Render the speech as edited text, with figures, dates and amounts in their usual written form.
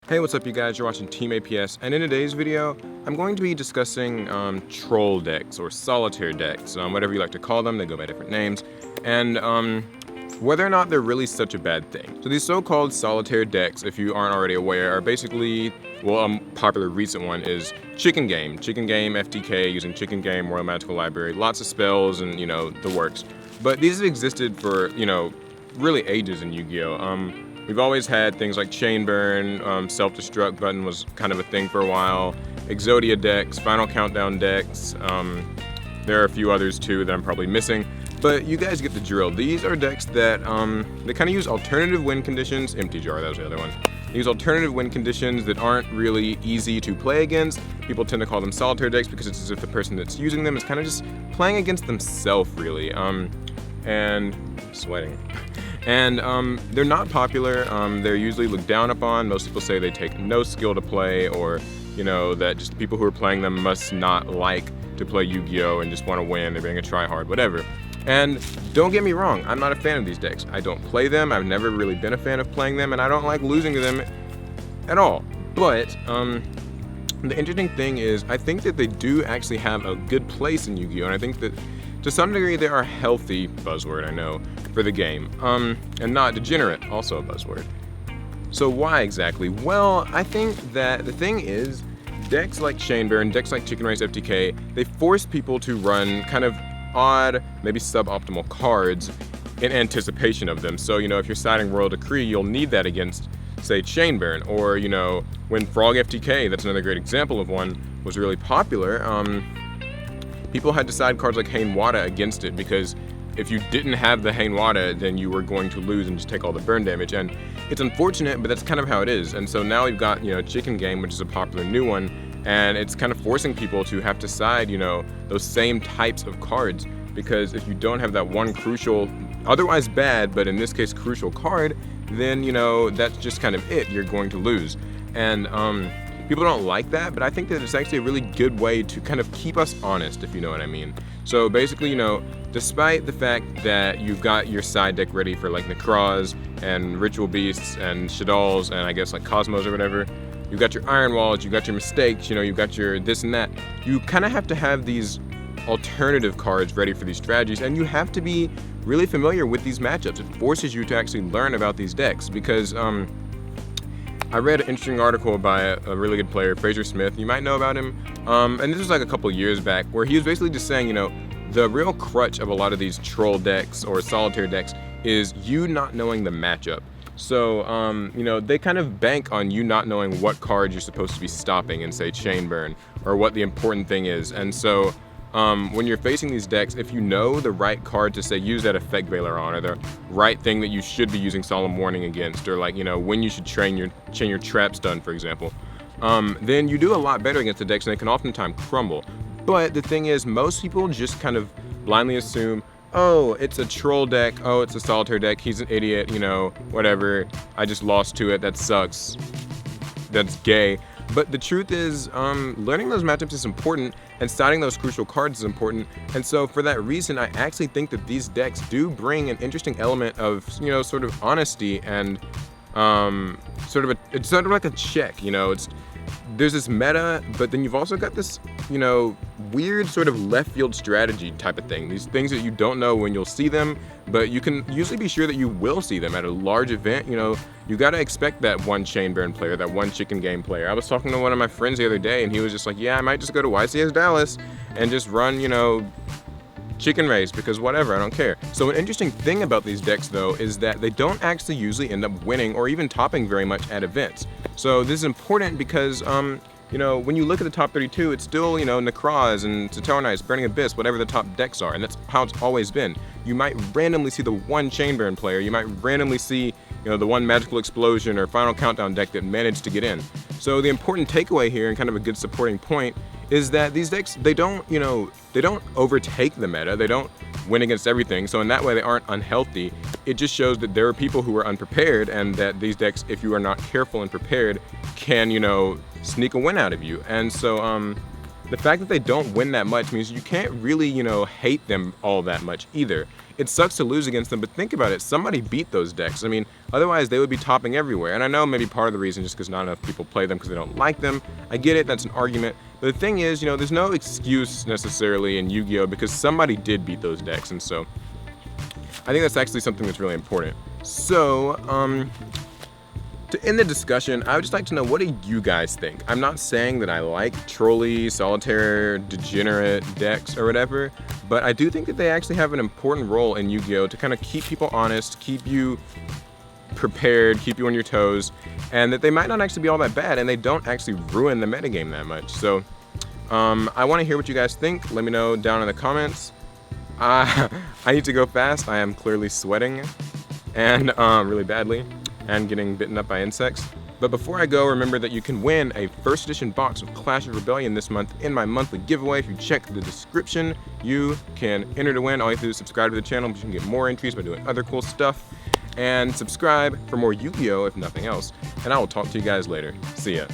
Hey, what's up you guys? You're watching Team APS, and in today's video, I'm going to be discussing troll decks, or solitaire decks, whatever you like to call them. They go by different names, and whether or not they're really such a bad thing. So these so-called solitaire decks, if you aren't already aware, are basically, well, a popular recent one is Chicken Game. Chicken Game, FTK, using Chicken Game, Royal Magical Library, lots of spells and, the works. But these have existed for, really ages in Yu-Gi-Oh! We've always had things like Chain Burn, Self-Destruct button was kind of a thing for a while, Exodia decks, Final Countdown decks, there are a few others too that I'm probably missing, but you guys get the drill. These are decks that they kind of use alternative win conditions. Empty Jar, that was the other one. They use alternative win conditions that aren't really easy to play against. People tend to call them solitaire decks because it's as if the person that's using them is kind of just playing against themselves, really. And sweating. And they're not popular. They're usually looked down upon. Most people say they take no skill to play, or that just the people who are playing them must not like to play Yu-Gi-Oh! And just want to win. They're being a tryhard, whatever. And don't get me wrong, I'm not a fan of these decks. I don't play them. I've never really been a fan of playing them, and I don't like losing to them at all. But the interesting thing is, I think that they do actually have a good place in Yu-Gi-Oh! And I think that to some degree they are healthy, buzzword I know, for the game, and not degenerate, also a buzzword. So why exactly? Well, I think that the thing is, decks like Chain Burn, decks like Chicken Race FTK, they force people to run kind of odd, maybe suboptimal cards in anticipation of them. So, if you're siding Royal Decree, you'll need that against, say, Chain Burn, or, when Frog FTK, that's another great example of one, was really popular, people had to side cards like Hain Wada against it, because if you didn't have the Hain Wada, then you were going to lose and just take all the burn damage. And it's unfortunate, but that's kind of how it is. And so now we've got, Chicken Game, which is a popular new one, and it's kind of forcing people to have to side, those same types of cards, because if you don't have that one crucial, otherwise bad, but in this case crucial card, then, that's just kind of it. You're going to lose. And people don't like that, but I think that it's actually a really good way to kind of keep us honest, if you know what I mean. So basically, despite the fact that you've got your side deck ready for like Necroz and Ritual Beasts and Shaddolls and I guess like Cosmos or whatever, you've got your Iron Walls, you've got your Mistakes, you've got your this and that, you kind of have to have these alternative cards ready for these strategies, and you have to be really familiar with these matchups. It forces you to actually learn about these decks, because I read an interesting article by a really good player, Fraser Smith. You might know about him. And this was like a couple years back, where he was basically just saying, the real crutch of a lot of these troll decks or solitaire decks is you not knowing the matchup. So, they kind of bank on you not knowing what card you're supposed to be stopping in, say, Chain Burn, or what the important thing is. And so, when you're facing these decks, if you know the right card to say use that Effect Veiler on, or the right thing that you should be using Solemn Warning against, or like, when you should chain your trap stun, for example, then you do a lot better against the decks, and they can oftentimes crumble. But the thing is, most people just kind of blindly assume, oh, it's a troll deck, oh, it's a solitaire deck, he's an idiot, whatever, I just lost to it, that sucks, that's gay. But the truth is, learning those matchups is important, and siding those crucial cards is important. And so for that reason, I actually think that these decks do bring an interesting element of, sort of honesty and it's sort of like a check, there's this meta, but then you've also got this, weird sort of left field strategy type of thing. These things that you don't know when you'll see them, but you can usually be sure that you will see them at a large event. You got to expect that one Chain Burn player, that one Chicken Game player. I was talking to one of my friends the other day, and he was just like, yeah, I might just go to YCS Dallas and just run, Chicken Race, because whatever, I don't care. So an interesting thing about these decks, though, is that they don't actually usually end up winning or even topping very much at events. So this is important because, when you look at the top 32, it's still, Necroz and Saturnite, Burning Abyss, whatever the top decks are, and that's how it's always been. You might randomly see the one Chain Burn player, you might randomly see, the one Magical Explosion or Final Countdown deck that managed to get in. So the important takeaway here, and kind of a good supporting point, is that these decks, they don't overtake the meta, they don't win against everything, so in that way they aren't unhealthy. It just shows that there are people who are unprepared, and that these decks, if you are not careful and prepared, can, sneak a win out of you. And so, the fact that they don't win that much means you can't really, you know, hate them all that much either. It sucks to lose against them, but think about it, somebody beat those decks. I mean, otherwise they would be topping everywhere. And I know maybe part of the reason just because not enough people play them because they don't like them. I get it, that's an argument. But the thing is, you know, there's no excuse necessarily in Yu-Gi-Oh! Because somebody did beat those decks, and so I think that's actually something that's really important. So, to end the discussion, I would just like to know, what do you guys think? I'm not saying that I like trolley, solitaire, degenerate decks or whatever, but I do think that they actually have an important role in Yu-Gi-Oh! To kind of keep people honest, keep you prepared, keep you on your toes, and that they might not actually be all that bad, and they don't actually ruin the metagame that much. So, I want to hear what you guys think. Let me know down in the comments. I need to go fast. I am clearly sweating, and really badly, and getting bitten up by insects. But before I go, remember that you can win a first edition box of Clash of Rebellion this month in my monthly giveaway. If you check the description, you can enter to win. All you have to do is subscribe to the channel, but you can get more entries by doing other cool stuff. And subscribe for more Yu-Gi-Oh! If nothing else. And I will talk to you guys later. See ya.